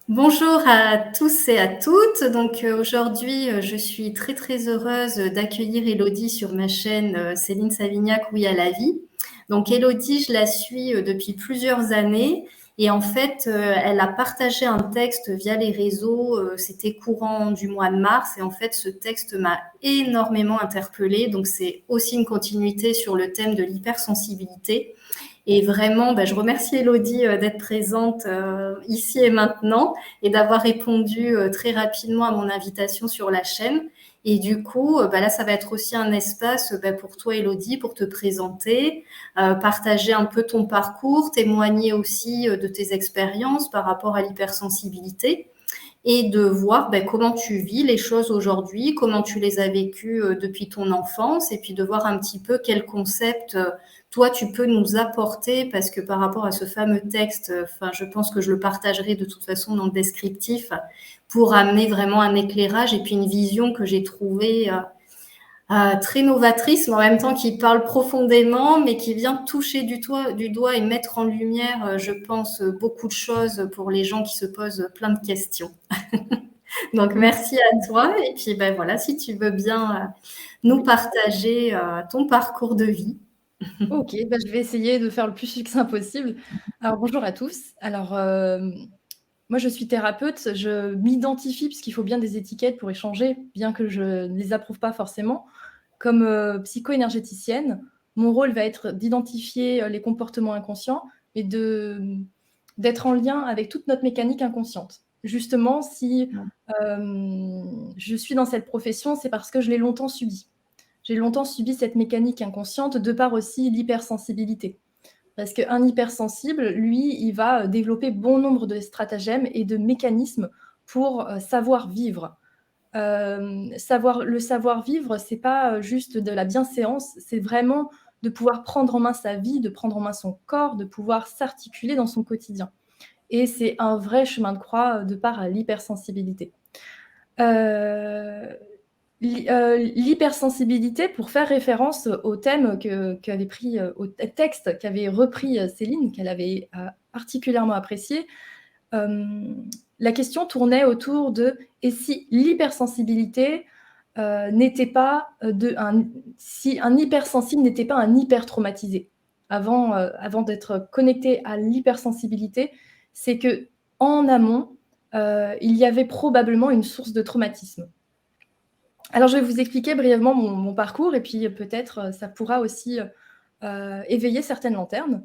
Bonjour à tous et à toutes. Aujourd'hui, je suis très, très heureuse d'accueillir Élodie sur ma chaîne, Céline Savignac, Oui à la vie. Donc Élodie, je la suis, depuis plusieurs années et en fait, elle a partagé un texte via les réseaux, c'était courant du mois de mars et en fait, ce texte m'a énormément interpellée. Donc c'est aussi une continuité sur le thème de l'hypersensibilité. Et vraiment, je remercie Elodie d'être présente ici et maintenant et d'avoir répondu très rapidement à mon invitation sur la chaîne. Et du coup, là, ça va être aussi un espace pour toi, Elodie, pour te présenter, partager un peu ton parcours, témoigner aussi de tes expériences par rapport à l'hypersensibilité et de voir comment tu vis les choses aujourd'hui, comment tu les as vécues depuis ton enfance, et puis de voir un petit peu quel concept toi tu peux nous apporter, parce que par rapport à ce fameux texte, enfin, je pense que je le partagerai de toute façon dans le descriptif pour amener vraiment un éclairage et puis une vision que j'ai trouvée très novatrice, mais en même temps qui parle profondément, mais qui vient toucher du doigt et mettre en lumière, je pense, beaucoup de choses pour les gens qui se posent plein de questions. Donc, merci à toi. Et puis, voilà, si tu veux bien nous Oui. partager ton parcours de vie. Ok, je vais essayer de faire le plus succinct possible. Alors bonjour à tous. Moi je suis thérapeute, je m'identifie, puisqu'il faut bien des étiquettes pour échanger, bien que je ne les approuve pas forcément, comme psycho-énergéticienne. Mon rôle va être d'identifier les comportements inconscients et d'être en lien avec toute notre mécanique inconsciente. Justement, si je suis dans cette profession, c'est parce que je l'ai longtemps subie. J'ai longtemps subi cette mécanique inconsciente de par aussi l'hypersensibilité. Parce qu'un hypersensible, lui, il va développer bon nombre de stratagèmes et de mécanismes pour savoir vivre. Le savoir vivre, c'est pas juste de la bienséance, c'est vraiment de pouvoir prendre en main sa vie, de prendre en main son corps, de pouvoir s'articuler dans son quotidien. Et c'est un vrai chemin de croix de par l'hypersensibilité. Euh, L'hypersensibilité, pour faire référence au thème qu'avait pris, au texte qu'avait repris Céline, qu'elle avait particulièrement apprécié, la question tournait autour de et si l'hypersensibilité n'était pas si un hypersensible n'était pas un hypertraumatisé. Avant d'être connecté à l'hypersensibilité, c'est que en amont, il y avait probablement une source de traumatisme. Alors, je vais vous expliquer brièvement mon parcours et puis peut-être ça pourra aussi éveiller certaines lanternes.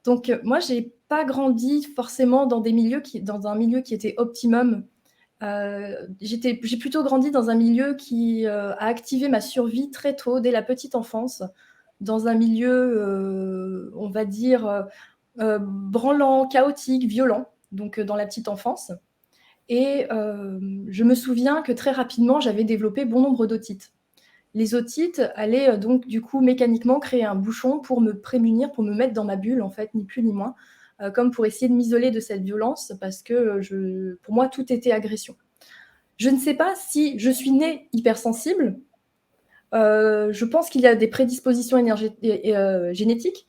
Donc, moi, j'ai pas grandi forcément dans un milieu qui était optimum. J'ai plutôt grandi dans un milieu qui a activé ma survie très tôt, dès la petite enfance, dans un milieu, on va dire, branlant, chaotique, violent, donc dans la petite enfance. Et je me souviens que très rapidement, j'avais développé bon nombre d'otites. Les otites allaient donc du coup mécaniquement créer un bouchon pour me prémunir, pour me mettre dans ma bulle en fait, ni plus ni moins, comme pour essayer de m'isoler de cette violence parce que pour moi tout était agression. Je ne sais pas si je suis née hypersensible. Je pense qu'il y a des prédispositions génétiques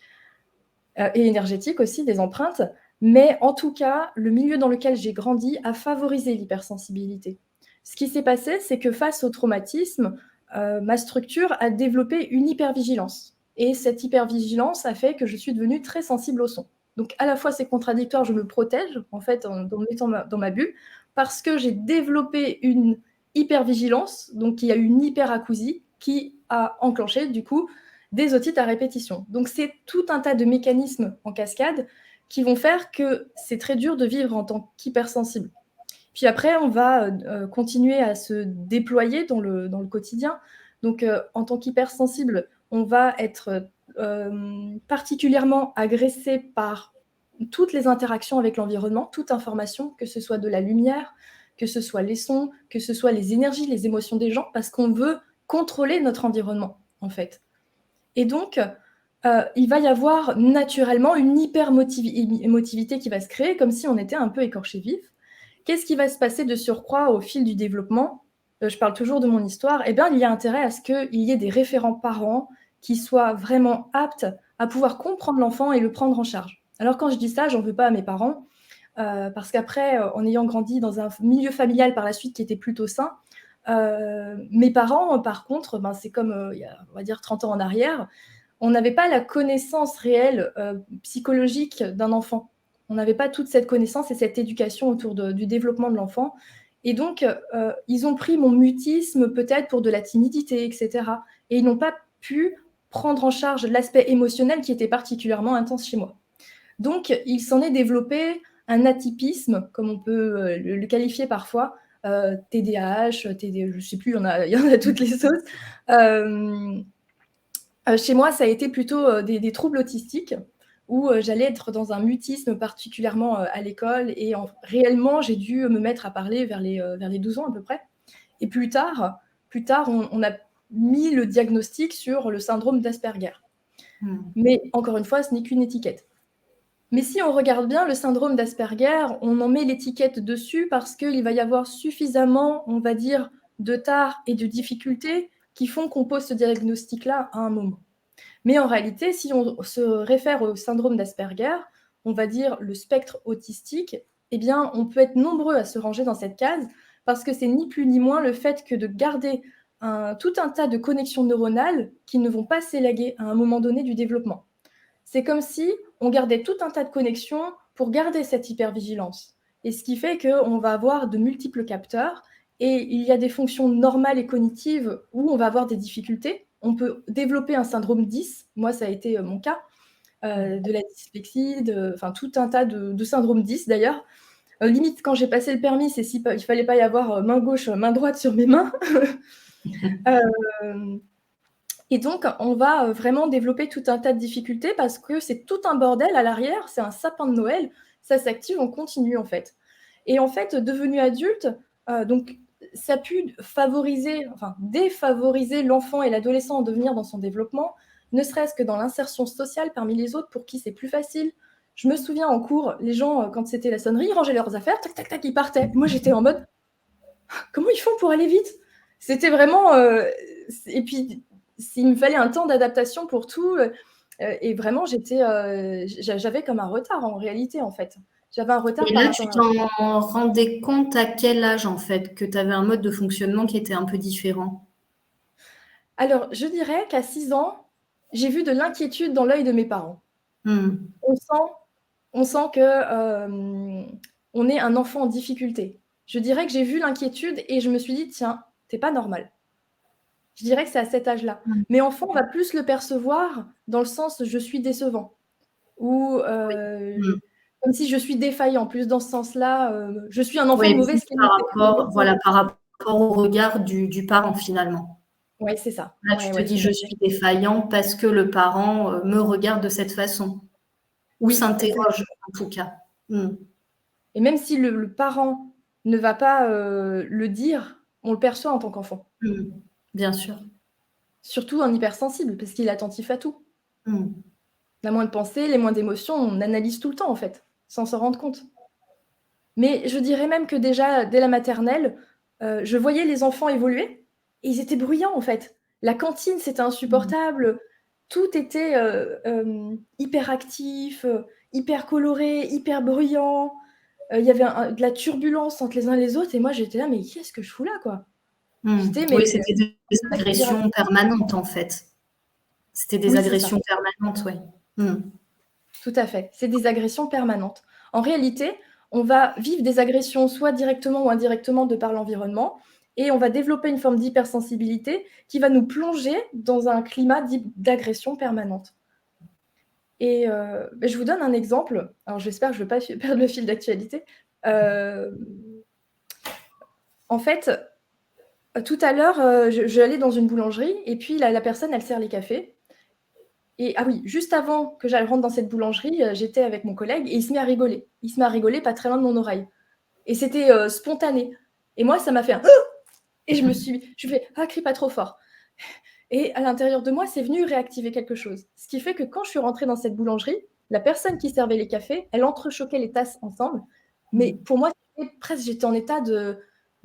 et énergétiques aussi, des empreintes, mais en tout cas, le milieu dans lequel j'ai grandi a favorisé l'hypersensibilité. Ce qui s'est passé, c'est que face au traumatisme, ma structure a développé une hypervigilance. Et cette hypervigilance a fait que je suis devenue très sensible au son. Donc à la fois c'est contradictoire, je me protège en fait en me mettant dans ma bulle, parce que j'ai développé une hypervigilance, donc il y a eu une hyperacousie qui a enclenché du coup des otites à répétition. Donc c'est tout un tas de mécanismes en cascade qui vont faire que c'est très dur de vivre en tant qu'hypersensible. Puis après, on va continuer à se déployer dans le quotidien. Donc en tant qu'hypersensible, on va être particulièrement agressé par toutes les interactions avec l'environnement, toute information, que ce soit de la lumière, que ce soit les sons, que ce soit les énergies, les émotions des gens, parce qu'on veut contrôler notre environnement, en fait. Et donc, il va y avoir naturellement une hyper-émotivité qui va se créer, comme si on était un peu écorché vif. Qu'est-ce qui va se passer de surcroît au fil du développement? Je parle toujours de mon histoire. Eh bien, il y a intérêt à ce qu'il y ait des référents parents qui soient vraiment aptes à pouvoir comprendre l'enfant et le prendre en charge. Alors, quand je dis ça, j'en veux pas à mes parents. parce qu'après, en ayant grandi dans un milieu familial par la suite qui était plutôt sain, mes parents, par contre, c'est comme il y a, on va dire, 30 ans en arrière, on n'avait pas la connaissance réelle psychologique d'un enfant. On n'avait pas toute cette connaissance et cette éducation autour du développement de l'enfant. Et donc, ils ont pris mon mutisme peut-être pour de la timidité, etc. Et ils n'ont pas pu prendre en charge l'aspect émotionnel qui était particulièrement intense chez moi. Donc, il s'en est développé un atypisme, comme on peut le qualifier parfois, TDAH, je ne sais plus, il y en a toutes les sauces. Chez moi, ça a été plutôt des troubles autistiques, où j'allais être dans un mutisme particulièrement à l'école, et réellement, j'ai dû me mettre à parler vers les 12 ans à peu près. Et plus tard on a mis le diagnostic sur le syndrome d'Asperger. Mais encore une fois, ce n'est qu'une étiquette. Mais si on regarde bien le syndrome d'Asperger, on en met l'étiquette dessus parce qu'il va y avoir suffisamment, on va dire, de tares et de difficultés qui font qu'on pose ce diagnostic-là à un moment. Mais en réalité, si on se réfère au syndrome d'Asperger, on va dire le spectre autistique, eh bien, on peut être nombreux à se ranger dans cette case parce que c'est ni plus ni moins le fait que de garder tout un tas de connexions neuronales qui ne vont pas s'élaguer à un moment donné du développement. C'est comme si on gardait tout un tas de connexions pour garder cette hypervigilance. Et ce qui fait qu'on va avoir de multiples capteurs et il y a des fonctions normales et cognitives où on va avoir des difficultés. On peut développer un syndrome 10, moi ça a été mon cas, de la dyslexie, enfin tout un tas de syndromes 10 d'ailleurs. Limite, quand j'ai passé le permis, il ne fallait pas y avoir main gauche, main droite sur mes mains. Et donc, on va vraiment développer tout un tas de difficultés parce que c'est tout un bordel à l'arrière, c'est un sapin de Noël, ça s'active, on continue en fait. Et en fait, devenu adulte, donc ça a pu défavoriser l'enfant et l'adolescent en devenir dans son développement, ne serait-ce que dans l'insertion sociale parmi les autres pour qui c'est plus facile. Je me souviens en cours, les gens, quand c'était la sonnerie, ils rangeaient leurs affaires, tac, tac, tac, ils partaient. Moi, j'étais en mode, comment ils font pour aller vite? C'était vraiment... et puis, il me fallait un temps d'adaptation pour tout. Et vraiment, j'avais comme un retard en réalité, en fait. J'avais un retard Et par là, tu rapport à... t'en rendais compte à quel âge, en fait, que tu avais un mode de fonctionnement qui était un peu différent? Alors, je dirais qu'à 6 ans, j'ai vu de l'inquiétude dans l'œil de mes parents. On sent que on est un enfant en difficulté. Je dirais que j'ai vu l'inquiétude et je me suis dit, tiens, t'es pas normal. Je dirais que c'est à cet âge-là. Mais enfant, on va plus le percevoir dans le sens je suis décevant. Ou comme si je suis défaillant, plus dans ce sens-là. Je suis un enfant de Oui, mauvaise qualité. par rapport au regard du parent, finalement. Oui, c'est ça. Là, tu te dis, je suis défaillant parce que le parent me regarde de cette façon. Ou Oui, s'interroge, en tout cas. Et même si le parent ne va pas le dire, on le perçoit en tant qu'enfant. Bien sûr. Surtout un hypersensible, parce qu'il est attentif à tout. Mm. La moindre pensée, les moindres émotions, on analyse tout le temps, en fait, sans s'en rendre compte. Mais je dirais même que déjà, dès la maternelle, je voyais les enfants évoluer, et ils étaient bruyants, en fait. La cantine, c'était insupportable. Tout était hyper actif, hyper coloré, hyper bruyant. Il y avait de la turbulence entre les uns et les autres, et moi, j'étais là, mais qu'est-ce que je fous là, quoi? Oui, c'était des agressions permanentes, en fait. C'était des agressions permanentes, oui. Tout à fait. C'est des agressions permanentes. En réalité, on va vivre des agressions soit directement ou indirectement de par l'environnement, et on va développer une forme d'hypersensibilité qui va nous plonger dans un climat d'agression permanente. Et je vous donne un exemple. Alors, j'espère que je ne vais pas perdre le fil d'actualité. En fait, tout à l'heure, je allais dans une boulangerie, et puis la personne, elle sert les cafés. Et ah oui, juste avant que j'aille rentre dans cette boulangerie, j'étais avec mon collègue et il se met à rigoler. Il se met à rigoler pas très loin de mon oreille. Et c'était spontané. Et moi, ça m'a fait un et je fais ah, crie pas trop fort. Et à l'intérieur de moi, c'est venu réactiver quelque chose. Ce qui fait que quand je suis rentrée dans cette boulangerie, la personne qui servait les cafés, elle entrechoquait les tasses ensemble. Mais pour moi, j'étais en état de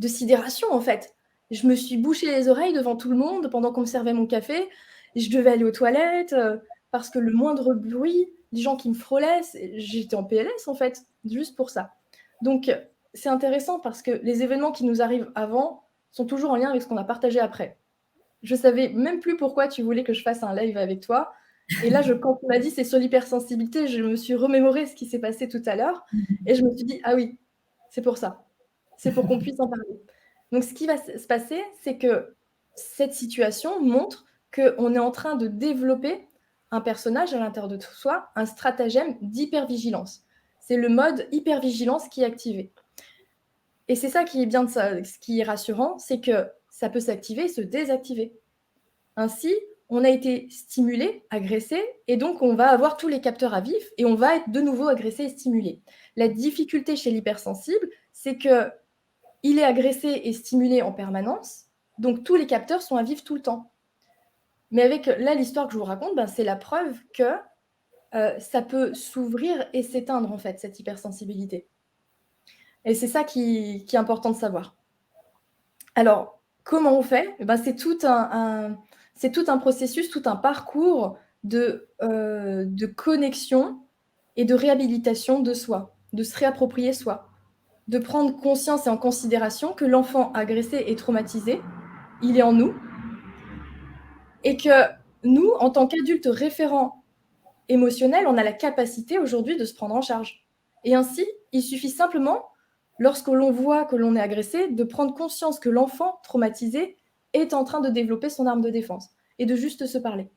sidération en fait. Je me suis bouché les oreilles devant tout le monde pendant qu'on me servait mon café. Je devais aller aux toilettes parce que le moindre bruit, les gens qui me frôlaient, j'étais en PLS en fait, juste pour ça. Donc, c'est intéressant parce que les événements qui nous arrivent avant sont toujours en lien avec ce qu'on a partagé après. Je savais même plus pourquoi tu voulais que je fasse un live avec toi. Et là, quand tu m'as dit c'est sur l'hypersensibilité, je me suis remémoré ce qui s'est passé tout à l'heure et je me suis dit, ah oui, c'est pour ça. C'est pour qu'on puisse en parler. Donc, ce qui va se passer, c'est que cette situation montre qu'on est en train de développer un personnage à l'intérieur de soi, un stratagème d'hypervigilance. C'est le mode hypervigilance qui est activé. Et c'est ça qui est bien de ça, ce qui est rassurant, c'est que ça peut s'activer et se désactiver. Ainsi, on a été stimulé, agressé, et donc on va avoir tous les capteurs à vif et on va être de nouveau agressé et stimulé. La difficulté chez l'hypersensible, c'est qu'il est agressé et stimulé en permanence, donc tous les capteurs sont à vif tout le temps. Mais avec là, l'histoire que je vous raconte, c'est la preuve que ça peut s'ouvrir et s'éteindre, en fait, cette hypersensibilité. Et c'est ça qui est important de savoir. Alors, comment on fait ? C'est tout un processus, tout un parcours de connexion et de réhabilitation de soi, de se réapproprier soi, de prendre conscience et en considération que l'enfant agressé et traumatisé, il est en nous, et que nous, en tant qu'adultes référents émotionnels, on a la capacité aujourd'hui de se prendre en charge. Et ainsi, il suffit simplement, lorsque l'on voit que l'on est agressé, de prendre conscience que l'enfant traumatisé est en train de développer son arme de défense et de juste se parler.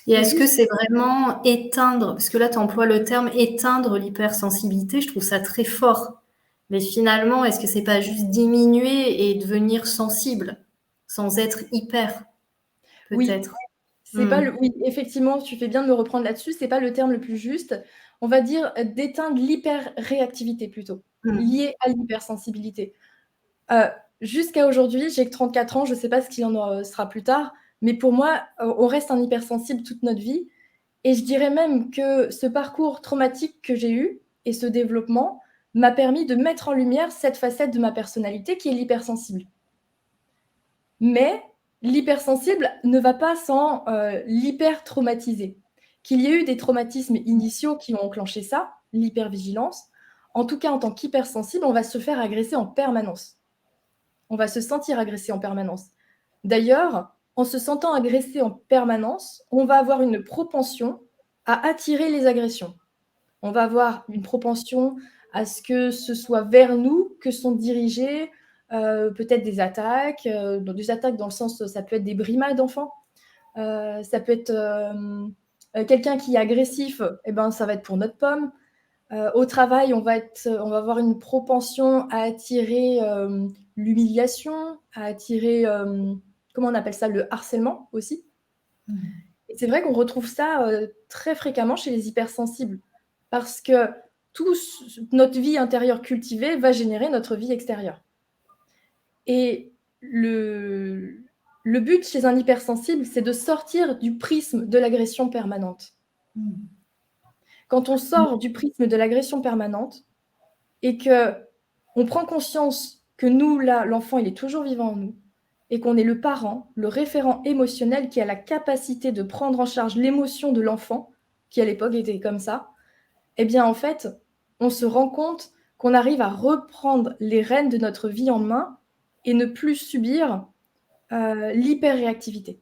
Et est-ce que c'est vraiment éteindre, parce que là tu emploies le terme éteindre l'hypersensibilité, je trouve ça très fort. Mais finalement, est-ce que c'est pas juste diminuer et devenir sensible sans être hyper, peut-être? Oui, oui, effectivement, tu fais bien de me reprendre là-dessus, c'est pas le terme le plus juste. On va dire d'éteindre l'hyper-réactivité plutôt, liée à l'hypersensibilité. Jusqu'à aujourd'hui, j'ai que 34 ans, je sais pas ce qu'il en sera plus tard, mais pour moi, on reste un hypersensible toute notre vie. Et je dirais même que ce parcours traumatique que j'ai eu et ce développement m'a permis de mettre en lumière cette facette de ma personnalité qui est l'hypersensible. Mais l'hypersensible ne va pas sans l'hypertraumatisé. Qu'il y ait eu des traumatismes initiaux qui ont enclenché ça, l'hypervigilance, en tout cas en tant qu'hypersensible, on va se faire agresser en permanence. On va se sentir agressé en permanence. D'ailleurs, en se sentant agressé en permanence, on va avoir une propension à attirer les agressions. On va avoir une propension à ce que ce soit vers nous que sont dirigées peut-être des attaques dans le sens, ça peut être des brimades d'enfants, ça peut être quelqu'un qui est agressif, ça va être pour notre pomme. Au travail, on va avoir une propension à attirer l'humiliation, à attirer, comment on appelle ça, le harcèlement aussi. Et c'est vrai qu'on retrouve ça très fréquemment chez les hypersensibles, parce que notre vie intérieure cultivée va générer notre vie extérieure. Et le but chez un hypersensible, c'est de sortir du prisme de l'agression permanente. Quand on sort du prisme de l'agression permanente et qu'on prend conscience que nous, là, l'enfant, il est toujours vivant en nous, et qu'on est le parent, le référent émotionnel qui a la capacité de prendre en charge l'émotion de l'enfant, qui à l'époque était comme ça, en fait, on se rend compte qu'on arrive à reprendre les rênes de notre vie en main et ne plus subir l'hyperréactivité.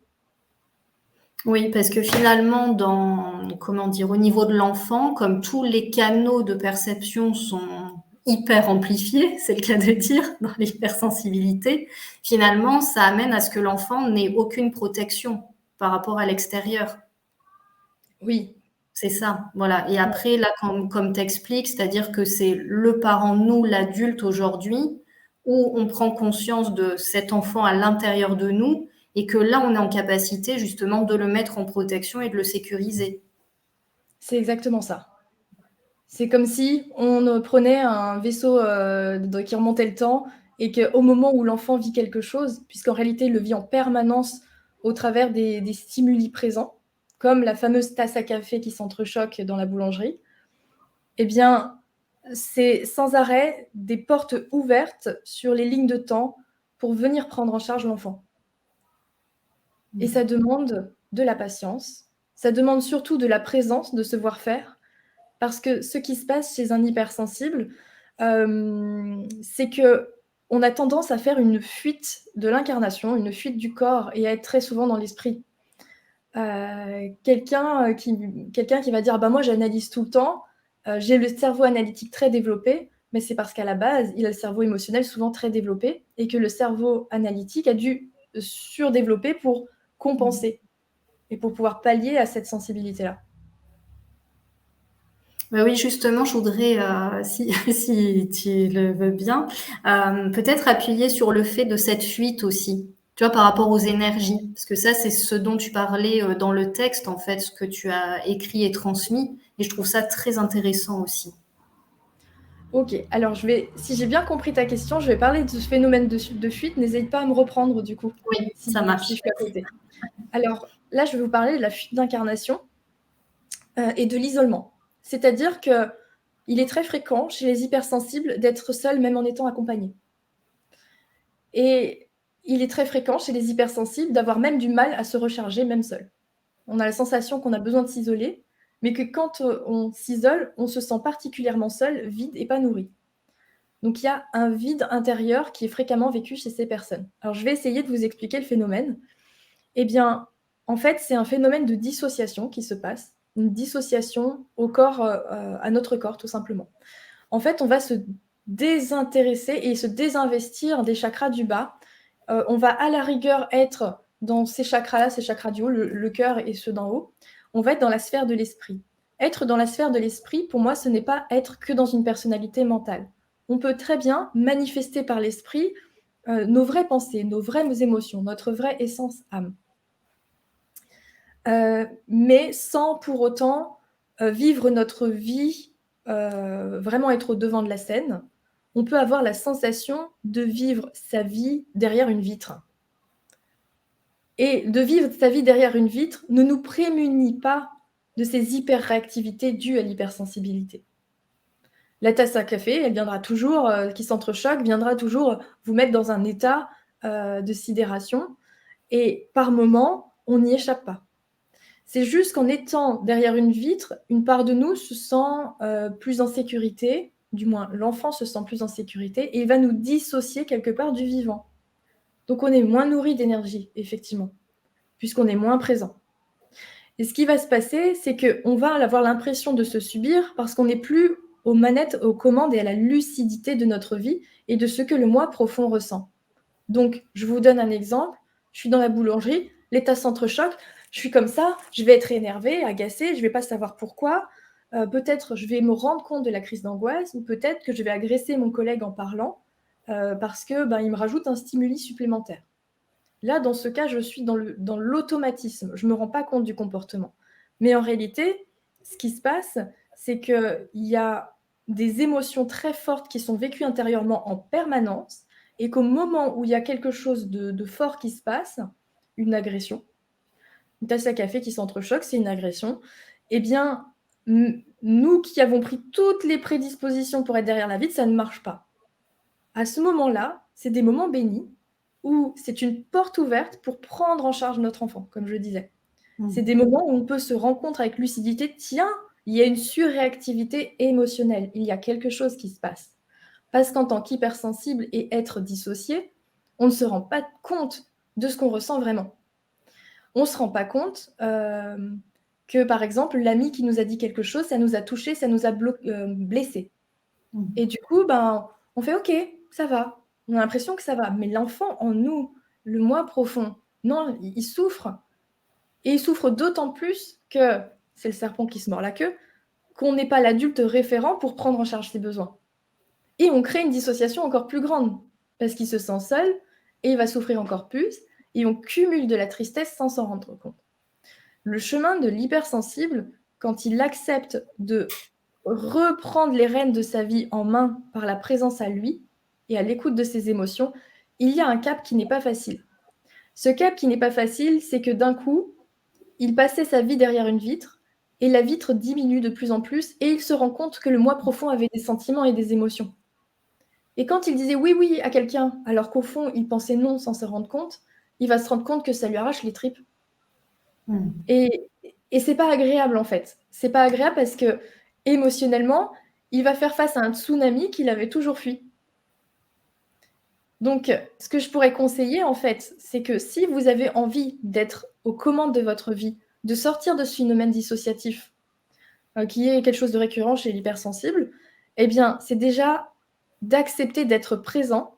Oui, parce que finalement, au niveau de l'enfant, comme tous les canaux de perception sont hyper amplifiés, c'est le cas de dire, dans l'hypersensibilité, finalement, ça amène à ce que l'enfant n'ait aucune protection par rapport à l'extérieur. Oui. C'est ça, voilà. Et après, là, comme t'expliques, c'est-à-dire que c'est le parent, nous, l'adulte aujourd'hui, où on prend conscience de cet enfant à l'intérieur de nous, et que là, on est en capacité justement de le mettre en protection et de le sécuriser. C'est exactement ça. C'est comme si on prenait un vaisseau qui remontait le temps et qu'au moment où l'enfant vit quelque chose, puisqu'en réalité, il le vit en permanence au travers des stimuli présents, comme la fameuse tasse à café qui s'entrechoque dans la boulangerie, c'est sans arrêt des portes ouvertes sur les lignes de temps pour venir prendre en charge l'enfant. Et ça demande de la patience, ça demande surtout de la présence, de se voir faire, parce que ce qui se passe chez un hypersensible, c'est qu'on a tendance à faire une fuite de l'incarnation, une fuite du corps et à être très souvent dans l'esprit. Quelqu'un qui va dire, bah moi j'analyse tout le temps, j'ai le cerveau analytique très développé, mais c'est parce qu'à la base, il a le cerveau émotionnel souvent très développé et que le cerveau analytique a dû surdévelopper pour compenser et pour pouvoir pallier à cette sensibilité-là. Oui, justement, je voudrais, si, si tu le veux bien, peut-être appuyer sur le fait de cette fuite aussi, tu vois, par rapport aux énergies. Parce que ça, c'est ce dont tu parlais dans le texte, en fait, ce que tu as écrit et transmis. Et je trouve ça très intéressant aussi. Ok, alors si j'ai bien compris ta question, je vais parler de ce phénomène de fuite. N'hésite pas à me reprendre du coup, Oui, si ça je marche. suis à côté. Alors là, je vais vous parler de la fuite d'incarnation et de l'isolement. C'est-à-dire qu'il est très fréquent chez les hypersensibles d'être seul même en étant accompagné. Et il est très fréquent chez les hypersensibles d'avoir même du mal à se recharger même seul. On a la sensation qu'on a besoin de s'isoler, mais que quand on s'isole, on se sent particulièrement seul, vide et pas nourri. Donc il y a un vide intérieur qui est fréquemment vécu chez ces personnes. Alors je vais essayer de vous expliquer le phénomène. Eh bien, en fait, c'est un phénomène de dissociation qui se passe, une dissociation au corps, à notre corps, tout simplement. En fait, on va se désintéresser et se désinvestir des chakras du bas. On va à la rigueur être dans ces chakras-là, ces chakras du haut, le cœur et ceux d'en haut. On va être dans la sphère de l'esprit. Être dans la sphère de l'esprit, pour moi, ce n'est pas être que dans une personnalité mentale. On peut très bien manifester par l'esprit nos vraies pensées, nos vraies émotions, notre vraie essence âme. Mais sans pour autant vivre notre vie, vraiment être au devant de la scène. On peut avoir la sensation de vivre sa vie derrière une vitre. Et de vivre sa vie derrière une vitre ne nous prémunit pas de ces hyper-réactivités dues à l'hypersensibilité. La tasse à café, elle viendra toujours, qui s'entrechoque, viendra toujours vous mettre dans un état de sidération. Et par moment, on n'y échappe pas. C'est juste qu'en étant derrière une vitre, une part de nous se sent plus en sécurité, du moins l'enfant se sent plus en sécurité, et il va nous dissocier quelque part du vivant. Donc on est moins nourri d'énergie, effectivement, puisqu'on est moins présent. Et ce qui va se passer, c'est qu'on va avoir l'impression de se subir parce qu'on n'est plus aux manettes, aux commandes et à la lucidité de notre vie et de ce que le moi profond ressent. Donc, je vous donne un exemple. Je suis dans la boulangerie, les tasses s'entrechoquent, je suis comme ça, je vais être énervée, agacée, je ne vais pas savoir pourquoi. Peut-être je vais me rendre compte de la crise d'angoisse ou peut-être que je vais agresser mon collègue en parlant parce que il me rajoute un stimuli supplémentaire. Là, dans ce cas, je suis dans l'automatisme. Je ne me rends pas compte du comportement. Mais en réalité, ce qui se passe, c'est qu'il y a des émotions très fortes qui sont vécues intérieurement en permanence et qu'au moment où il y a quelque chose de fort qui se passe, une agression, une tasse à café qui s'entrechoque, c'est une agression, eh bien, nous qui avons pris toutes les prédispositions pour être derrière la vitre, ça ne marche pas. À ce moment-là, c'est des moments bénis où c'est une porte ouverte pour prendre en charge notre enfant, comme je disais. C'est des moments où on peut se rendre compte avec lucidité, tiens, il y a une surréactivité émotionnelle, il y a quelque chose qui se passe. Parce qu'en tant qu'hypersensible et être dissocié, on ne se rend pas compte de ce qu'on ressent vraiment. On ne se rend pas compte que, par exemple, l'ami qui nous a dit quelque chose, ça nous a touché, ça nous a blessé. Et du coup, on fait OK, ça va. On a l'impression que ça va. Mais l'enfant en nous, le moi profond, non, il souffre. Et il souffre d'autant plus que, c'est le serpent qui se mord la queue, qu'on n'est pas l'adulte référent pour prendre en charge ses besoins. Et on crée une dissociation encore plus grande, parce qu'il se sent seul, et il va souffrir encore plus, et on cumule de la tristesse sans s'en rendre compte. Le chemin de l'hypersensible, quand il accepte de reprendre les rênes de sa vie en main par la présence à lui et à l'écoute de ses émotions, il y a un cap qui n'est pas facile. Ce cap qui n'est pas facile, c'est que d'un coup, il passait sa vie derrière une vitre et la vitre diminue de plus en plus et il se rend compte que le moi profond avait des sentiments et des émotions. Et quand il disait oui, oui à quelqu'un, alors qu'au fond, il pensait non sans se rendre compte, il va se rendre compte que ça lui arrache les tripes. Et c'est pas agréable en fait. C'est pas agréable parce que émotionnellement, il va faire face à un tsunami qu'il avait toujours fui. Donc, ce que je pourrais conseiller, en fait, c'est que si vous avez envie d'être aux commandes de votre vie, de sortir de ce phénomène dissociatif, qui est quelque chose de récurrent chez l'hypersensible, eh bien, c'est déjà d'accepter d'être présent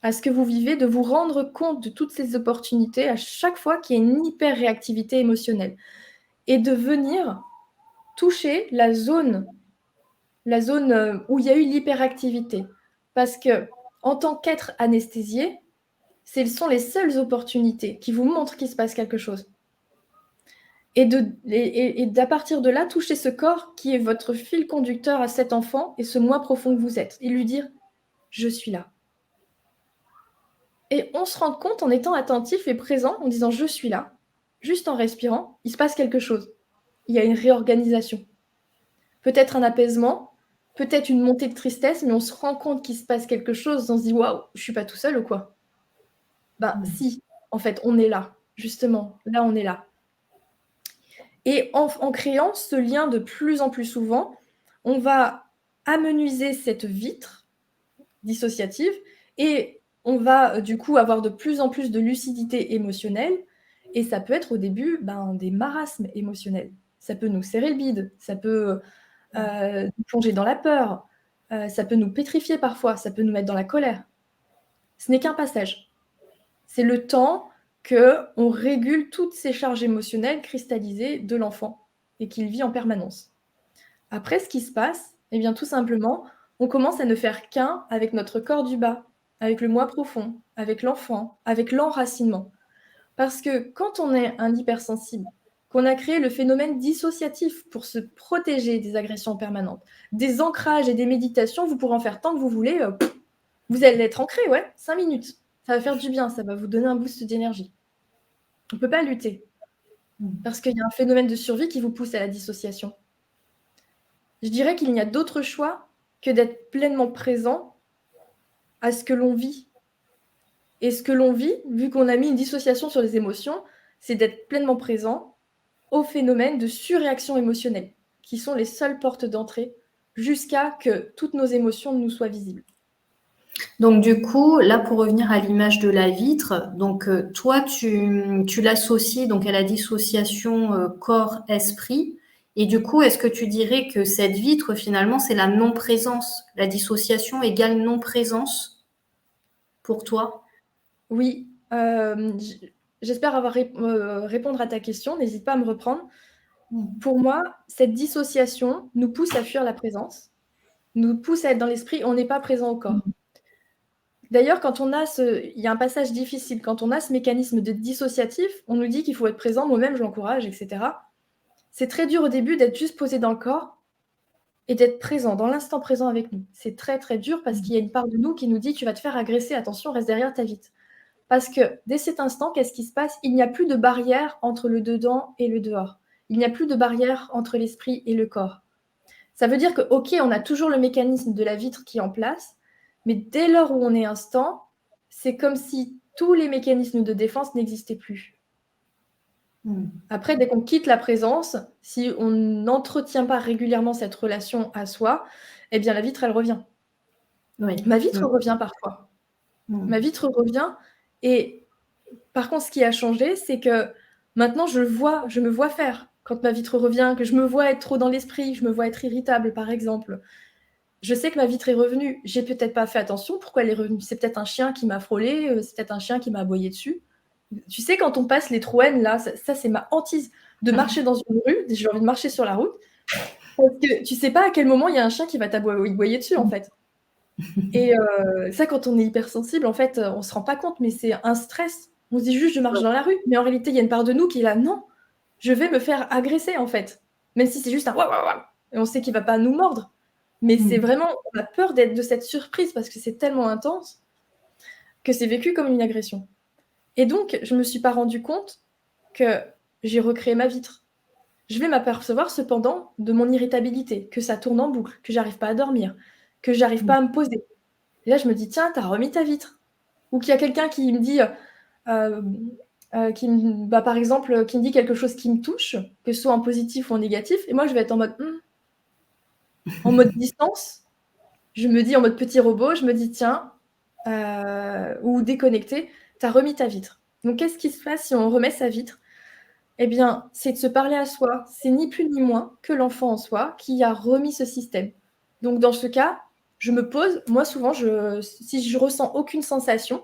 à ce que vous vivez, de vous rendre compte de toutes ces opportunités à chaque fois qu'il y a une hyper-réactivité émotionnelle et de venir toucher la zone où il y a eu l'hyperactivité. Parce que, en tant qu'être anesthésié, ce sont les seules opportunités qui vous montrent qu'il se passe quelque chose. Et d'à partir de là, toucher ce corps qui est votre fil conducteur à cet enfant et ce moi profond que vous êtes. Et lui dire, je suis là. Et on se rend compte en étant attentif et présent, en disant, je suis là, juste en respirant, il se passe quelque chose. Il y a une réorganisation. Peut-être un apaisement, peut-être une montée de tristesse, mais on se rend compte qu'il se passe quelque chose, on se dit, waouh, je suis pas tout seul ou quoi? Si, en fait, on est là, justement, là, on est là. Et en créant ce lien de plus en plus souvent, on va amenuiser cette vitre dissociative et on va du coup avoir de plus en plus de lucidité émotionnelle. Et ça peut être au début des marasmes émotionnels. Ça peut nous serrer le bide, ça peut nous plonger dans la peur, ça peut nous pétrifier parfois, ça peut nous mettre dans la colère. Ce n'est qu'un passage. C'est le temps qu'on régule toutes ces charges émotionnelles cristallisées de l'enfant et qu'il vit en permanence. Après, ce qui se passe, eh bien, tout simplement, on commence à ne faire qu'un avec notre corps du bas, avec le moi profond, avec l'enfant, avec l'enracinement. Parce que quand on est un hypersensible, qu'on a créé le phénomène dissociatif pour se protéger des agressions permanentes, des ancrages et des méditations, vous pourrez en faire tant que vous voulez, vous allez être ancré, 5 minutes. Ça va faire du bien, ça va vous donner un boost d'énergie. On ne peut pas lutter. Parce qu'il y a un phénomène de survie qui vous pousse à la dissociation. Je dirais qu'il n'y a d'autre choix que d'être pleinement présent à ce que l'on vit. Et ce que l'on vit, vu qu'on a mis une dissociation sur les émotions, c'est d'être pleinement présent au phénomène de surréaction émotionnelle, qui sont les seules portes d'entrée jusqu'à que toutes nos émotions nous soient visibles. Donc du coup, là pour revenir à l'image de la vitre, donc toi tu l'associes donc à la dissociation corps-esprit, et du coup est-ce que tu dirais que cette vitre finalement c'est la non-présence, la dissociation égale non-présence pour toi? Oui, j'espère avoir répondre à ta question, n'hésite pas à me reprendre. Pour moi, cette dissociation nous pousse à fuir la présence, nous pousse à être dans l'esprit, on n'est pas présent au corps. D'ailleurs, il y a un passage difficile, quand on a ce mécanisme de dissociatif, on nous dit qu'il faut être présent, moi-même je l'encourage, etc. C'est très dur au début d'être juste posé dans le corps et d'être présent, dans l'instant présent avec nous. C'est très très dur parce qu'il y a une part de nous qui nous dit tu vas te faire agresser, attention, reste derrière ta vitre. Parce que dès cet instant, qu'est-ce qui se passe? Il n'y a plus de barrière entre le dedans et le dehors. Il n'y a plus de barrière entre l'esprit et le corps. Ça veut dire que, ok, on a toujours le mécanisme de la vitre qui est en place, mais dès lors où on est instant, c'est comme si tous les mécanismes de défense n'existaient plus. Après, dès qu'on quitte la présence, si on n'entretient pas régulièrement cette relation à soi, eh bien la vitre, elle revient. Oui. Ma vitre revient parfois. Ma vitre revient et par contre, ce qui a changé, c'est que maintenant, je me vois faire. Quand ma vitre revient, que je me vois être trop dans l'esprit, je me vois être irritable, par exemple. Je sais que ma vitre est revenue. J'ai peut-être pas fait attention. Pourquoi elle est revenue? C'est peut-être un chien qui m'a frôlé, c'est peut-être un chien qui m'a aboyé dessus. Tu sais, quand on passe les Trouën, là, ça c'est ma hantise de marcher dans une rue. J'ai envie de marcher sur la route. Parce que tu sais pas à quel moment il y a un chien qui va t'aboyer dessus, en fait. Et ça, quand on est hypersensible, en fait, on se rend pas compte, mais c'est un stress. On se dit juste, je marche dans la rue. Mais en réalité, il y a une part de nous qui est là, non, je vais me faire agresser, en fait. Même si c'est juste un waouh, waouh, waouh. Et on sait qu'il va pas nous mordre. Mais c'est vraiment, on a peur de cette surprise parce que c'est tellement intense que c'est vécu comme une agression. Et donc, je me suis pas rendu compte que j'ai recréé ma vitre. Je vais m'apercevoir cependant de mon irritabilité, que ça tourne en boucle, que j'arrive pas à dormir, que j'arrive pas à me poser. Et là, je me dis, tiens, t'as remis ta vitre. Ou qu'il y a quelqu'un qui me dit, par exemple, qui me dit quelque chose qui me touche, que ce soit en positif ou en négatif, et moi, je vais être en mode, En mode distance, je me dis en mode petit robot, je me dis: «Tiens», ou déconnecté, tu as remis ta vitre. Donc qu'est-ce qui se passe si on remet sa vitre? Eh bien, c'est de se parler à soi. C'est ni plus ni moins que l'enfant en soi qui a remis ce système. Donc dans ce cas, je me pose moi souvent si je ressens aucune sensation,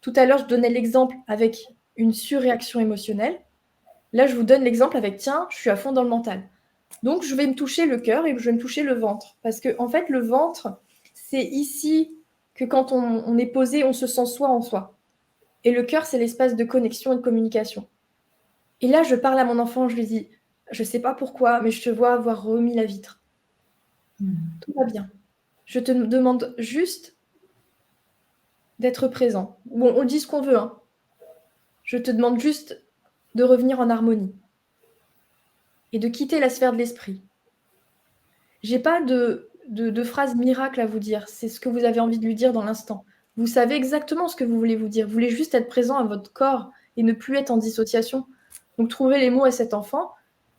tout à l'heure je donnais l'exemple avec une surréaction émotionnelle, là je vous donne l'exemple avec: «Tiens, je suis à fond dans le mental». Donc je vais me toucher le cœur et je vais me toucher le ventre. Parce que en fait, le ventre, c'est ici que quand on est posé, on se sent soi en soi. Et le cœur, c'est l'espace de connexion et de communication. Et là, je parle à mon enfant, je lui dis: «Je sais pas pourquoi, mais je te vois avoir remis la vitre. Tout va bien. Je te demande juste d'être présent». Bon, on dit ce qu'on veut, hein. Je te demande juste de revenir en harmonie et de quitter la sphère de l'esprit. J'ai pas de phrase miracle à vous dire, c'est ce que vous avez envie de lui dire dans l'instant. Vous savez exactement ce que vous voulez vous dire. Vous voulez juste être présent à votre corps et ne plus être en dissociation. Donc trouvez les mots à cet enfant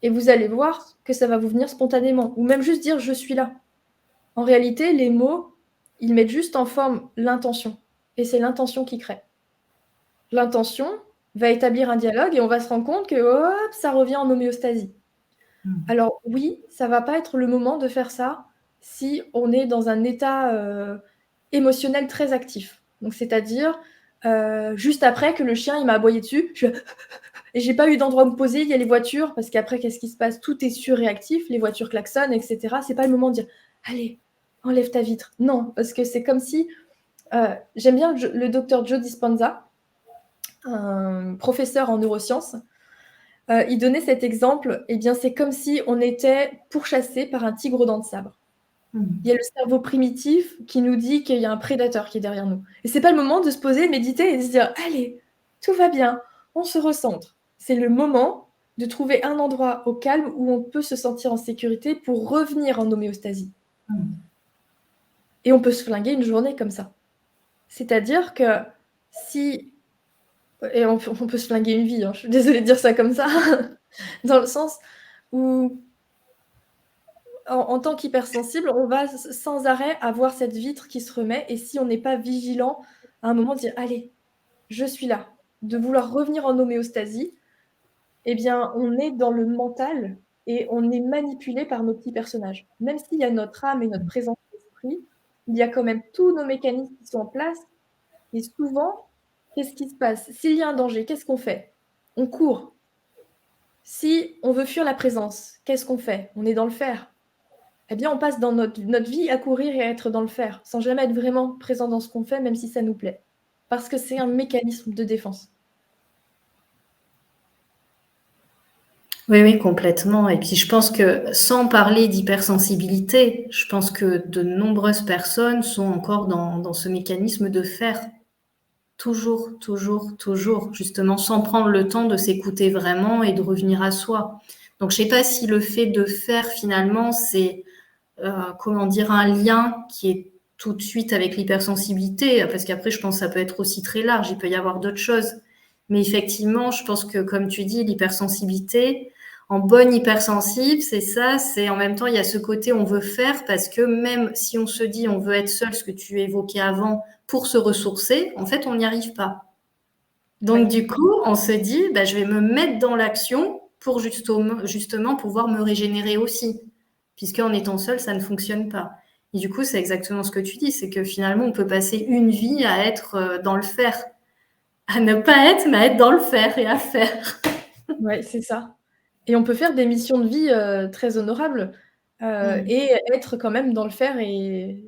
et vous allez voir que ça va vous venir spontanément. Ou même juste dire: «Je suis là». En réalité, les mots, ils mettent juste en forme l'intention et c'est l'intention qui crée. L'intention va établir un dialogue et on va se rendre compte que hop, ça revient en homéostasie. Alors oui, ça va pas être le moment de faire ça si on est dans un état, émotionnel très actif. Donc c'est-à-dire, juste après que le chien il m'a aboyé dessus, je et j'ai pas eu d'endroit où me poser, il y a les voitures parce qu'après qu'est-ce qui se passe? Tout est surréactif, les voitures klaxonnent et cetera. C'est pas le moment de dire: «Allez, enlève ta vitre». Non, parce que c'est comme si, j'aime bien le docteur Joe Dispenza, un professeur en neurosciences. Il donnait cet exemple, eh bien, c'est comme si on était pourchassé par un tigre aux dents de sabre. Il y a le cerveau primitif qui nous dit qu'il y a un prédateur qui est derrière nous. Et c'est pas le moment de se poser, méditer et se dire: «Allez, tout va bien, on se recentre». C'est le moment de trouver un endroit au calme où on peut se sentir en sécurité pour revenir en homéostasie. Et on peut se flinguer une journée comme ça. C'est-à-dire que si et on peut se flinguer une vie, hein, je suis désolée de dire ça comme ça, dans le sens où en tant qu'hypersensible, on va sans arrêt avoir cette vitre qui se remet et si on n'est pas vigilant, à un moment dire: «Allez, je suis là», de vouloir revenir en homéostasie, eh bien, on est dans le mental et on est manipulé par nos petits personnages. Même s'il y a notre âme et notre présence d'esprit, il y a quand même tous nos mécanismes qui sont en place et souvent, qu'est-ce qui se passe? S'il y a un danger, qu'est-ce qu'on fait? On court. Si on veut fuir la présence, qu'est-ce qu'on fait? On est dans le faire. Eh bien, on passe dans notre vie à courir et à être dans le faire, sans jamais être vraiment présent dans ce qu'on fait, même si ça nous plaît. Parce que c'est un mécanisme de défense. Oui, oui, complètement. Et puis je pense que sans parler d'hypersensibilité, je pense que de nombreuses personnes sont encore dans ce mécanisme de faire. Toujours, toujours, toujours, justement, sans prendre le temps de s'écouter vraiment et de revenir à soi. Donc je sais pas si le fait de faire finalement, c'est comment dire, un lien qui est tout de suite avec l'hypersensibilité, parce qu'après, je pense que ça peut être aussi très large, il peut y avoir d'autres choses. Mais effectivement, je pense que, comme tu dis, l'hypersensibilité, en bonne hypersensible, c'est ça, c'est en même temps, il y a ce côté on veut faire, parce que même si on se dit on veut être seul, ce que tu évoquais avant, pour se ressourcer, en fait, on n'y arrive pas. Donc, Ouais. du coup, on se dit, bah, je vais me mettre dans l'action pour justement pouvoir me régénérer aussi. Puisqu'en étant seul, ça ne fonctionne pas. Et du coup, c'est exactement ce que tu dis, c'est que finalement, on peut passer une vie à être dans le faire. À ne pas être, mais à être dans le faire et à faire. Ouais, c'est ça. Et on peut faire des missions de vie, très honorables, et être quand même dans le faire et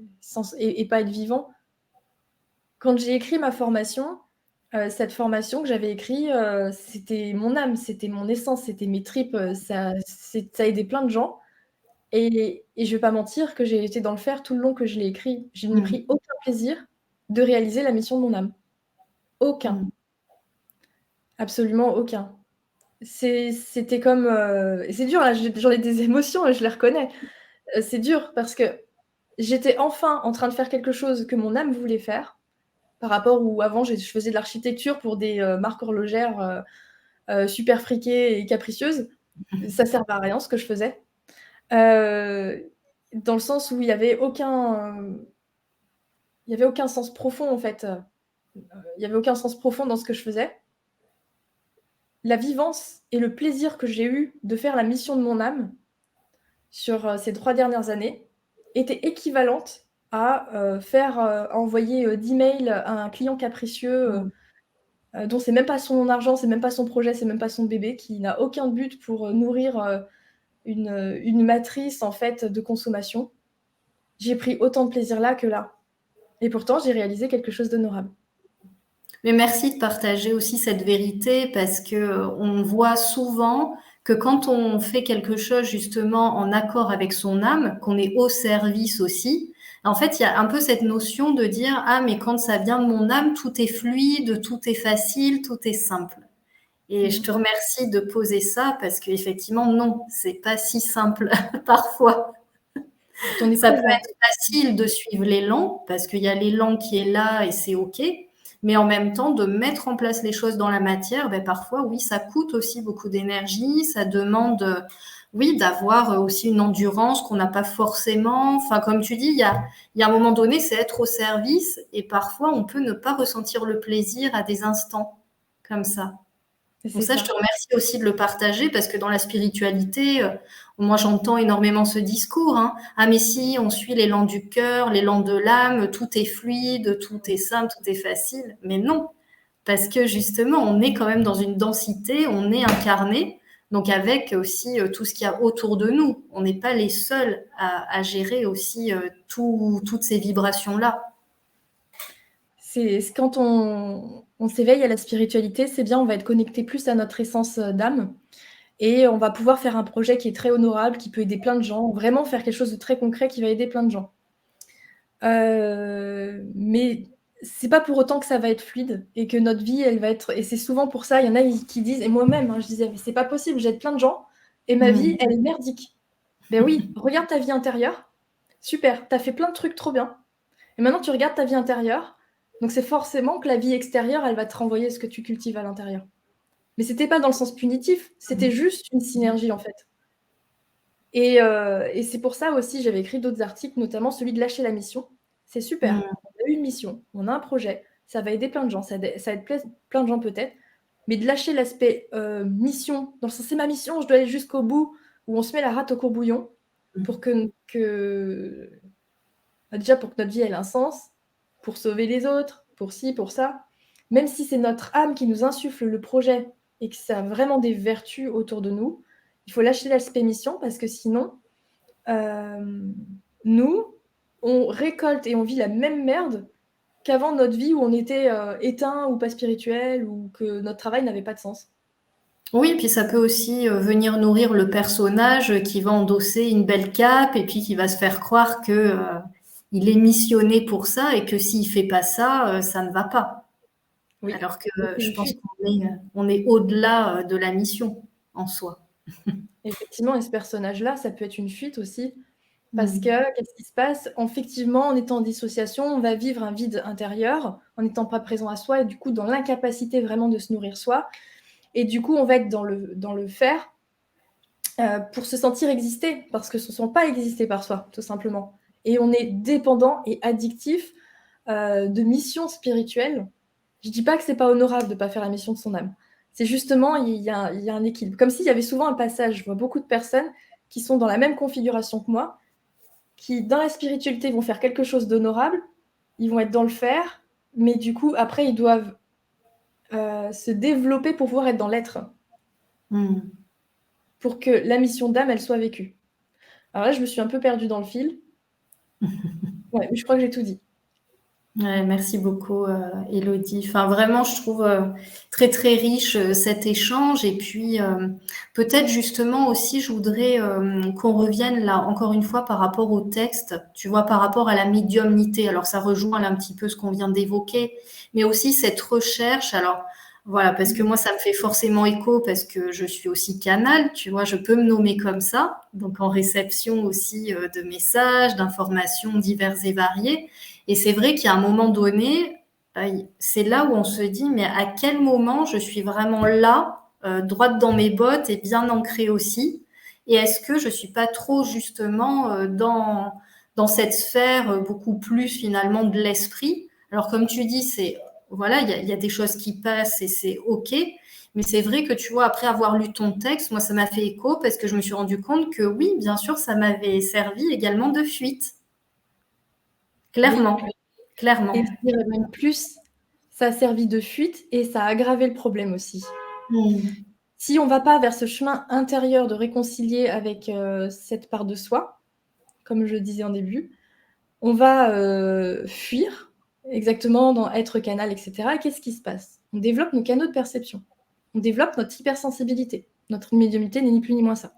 pas être vivant. Quand j'ai écrit ma formation, cette formation que j'avais écrit, c'était mon âme, c'était mon essence, c'était mes tripes, ça a aidé plein de gens. Et je vais pas mentir que j'ai été dans le faire tout le long que je l'ai écrit. Je n'ai pris aucun plaisir de réaliser la mission de mon âme. Aucun, absolument aucun. C'était comme, et c'est dur là, j'en ai des émotions et je les reconnais. C'est dur parce que j'étais enfin en train de faire quelque chose que mon âme voulait faire, par rapport où avant je faisais de l'architecture pour des, marques horlogères, super friquées et capricieuses. Ça servait à rien ce que je faisais. Heu dans le sens où il y avait aucun sens profond, en fait. Il y avait aucun sens profond dans ce que je faisais. La vivance et le plaisir que j'ai eu de faire la mission de mon âme sur ces 3 dernières années étaient équivalentes à envoyer 10 mails à un client capricieux Mmh. dont c'est même pas son argent, c'est même pas son projet, c'est même pas son bébé, qui n'a aucun but pour nourrir une matrice en fait de consommation. J'ai pris autant de plaisir là que là. Et pourtant, j'ai réalisé quelque chose d'honorable. Mais merci de partager aussi cette vérité parce que on voit souvent que quand on fait quelque chose justement en accord avec son âme, qu'on est au service aussi, en fait, il y a un peu cette notion de dire, ah, mais quand ça vient de mon âme, tout est fluide, tout est facile, tout est simple. Et je Mmh. te remercie de poser ça parce qu'effectivement, non, c'est pas si simple parfois. Quand on est Ça peut présent. être facile de suivre l'élan, parce qu'il y a l'élan qui est là et c'est OK. Mais en même temps, de mettre en place les choses dans la matière, ben parfois, oui, ça coûte aussi beaucoup d'énergie. Ça demande, oui, d'avoir aussi une endurance qu'on n'a pas forcément. Enfin, comme tu dis, il y a un moment donné, c'est être au service et parfois, on peut ne pas ressentir le plaisir à des instants comme ça. Donc C'est ça, je ça. te remercie aussi de le partager parce que dans la spiritualité, moi j'entends énormément ce discours, hein. Ah mais si, on suit l'élan du cœur, l'élan de l'âme, tout est fluide, tout est simple, tout est facile. Mais non, parce que justement, on est quand même dans une densité, on est incarné, donc avec aussi tout ce qu'il y a autour de nous. On n'est pas les seuls à gérer aussi toutes ces vibrations-là. C'est quand on s'éveille à la spiritualité, c'est bien, on va être connecté plus à notre essence d'âme et on va pouvoir faire un projet qui est très honorable, qui peut aider plein de gens, vraiment faire quelque chose de très concret qui va aider plein de gens. Mais c'est pas pour autant que ça va être fluide et que notre vie, elle va être. Et c'est souvent pour ça, il y en a qui disent, et moi-même, hein, je disais, mais c'est pas possible, j'aide plein de gens et ma vie, Mm. elle est merdique. Ben oui, regarde ta vie intérieure, super, t'as fait plein de trucs trop bien. Et maintenant, tu regardes ta vie intérieure, donc c'est forcément que la vie extérieure, elle va te renvoyer ce que tu cultives à l'intérieur. Mais c'était pas dans le sens punitif, c'était juste une synergie en fait. Et c'est pour ça aussi, j'avais écrit d'autres articles, notamment celui de lâcher la mission. C'est super, Mm. on a eu une mission, on a un projet, ça va aider plein de gens, ça aide plein de gens peut-être, mais de lâcher l'aspect mission, dans le sens c'est ma mission, je dois aller jusqu'au bout, où on se met la rate au courbouillon, pour déjà pour que notre vie ait un sens, pour sauver les autres, pour ci, pour ça. Même si c'est notre âme qui nous insuffle le projet et que ça a vraiment des vertus autour de nous, il faut lâcher l'aspect mission parce que sinon, nous, on récolte et on vit la même merde qu'avant notre vie où on était éteint ou pas spirituel ou que notre travail n'avait pas de sens. Oui, puis ça peut aussi venir nourrir le personnage qui va endosser une belle cape et puis qui va se faire croire que il est missionné pour ça et que s'il fait pas ça, ça ne va pas. Oui, Alors que mais c'est je une pense fuite. qu'on est au-delà de la mission en soi. Effectivement, et ce personnage-là, ça peut être une fuite aussi. Parce Mm. que qu'est-ce qui se passe? Effectivement, en étant en dissociation, on va vivre un vide intérieur, en n'étant pas présent à soi et du coup dans l'incapacité vraiment de se nourrir soi. Et du coup, on va être dans le faire pour se sentir exister, parce que ce ne sont pas exister par soi, tout simplement. Et on est dépendant et addictif de missions spirituelles. Je ne dis pas que c'est pas honorable de ne pas faire la mission de son âme. C'est justement, il y a un équilibre. Comme s'il y avait souvent un passage, je vois beaucoup de personnes qui sont dans la même configuration que moi, qui, dans la spiritualité, vont faire quelque chose d'honorable, ils vont être dans le faire, mais du coup, après, ils doivent se développer pour pouvoir être dans l'être, Mm. pour que la mission d'âme, elle soit vécue. Alors là, je me suis un peu perdue dans le fil. Ouais, mais je crois que j'ai tout dit. Ouais, merci beaucoup, Élodie. Enfin, vraiment, je trouve très très riche cet échange. Et puis, peut-être justement aussi, je voudrais qu'on revienne là encore une fois par rapport au texte. Tu vois, par rapport à la médiumnité. Alors, ça rejoint là, un petit peu ce qu'on vient d'évoquer, mais aussi cette recherche. Alors, voilà, parce que moi, ça me fait forcément écho parce que je suis aussi canal. Tu vois, je peux me nommer comme ça. Donc, en réception aussi de messages, d'informations diverses et variées. Et c'est vrai qu'il y a un moment donné, c'est là où on se dit, mais à quel moment je suis vraiment là, droite dans mes bottes et bien ancrée aussi. et est-ce que je suis pas trop justement dans cette sphère beaucoup plus finalement de l'esprit. Alors comme tu dis, c'est voilà, il y a des choses qui passent et c'est OK. Mais c'est vrai que tu vois, après avoir lu ton texte, moi ça m'a fait écho parce que je me suis rendu compte que oui, bien sûr, ça m'avait servi également de fuite. Oui. Clairement, Et clairement. je dirais même plus, ça a servi de fuite et ça a aggravé le problème aussi. Mm. Si on va pas vers ce chemin intérieur de réconcilier avec cette part de soi, comme je le disais en début, on va fuir exactement dans être canal, etc. Et qu'est-ce qui se passe? On développe nos canaux de perception. On développe notre hypersensibilité. Notre médiumnité n'est ni plus ni moins ça.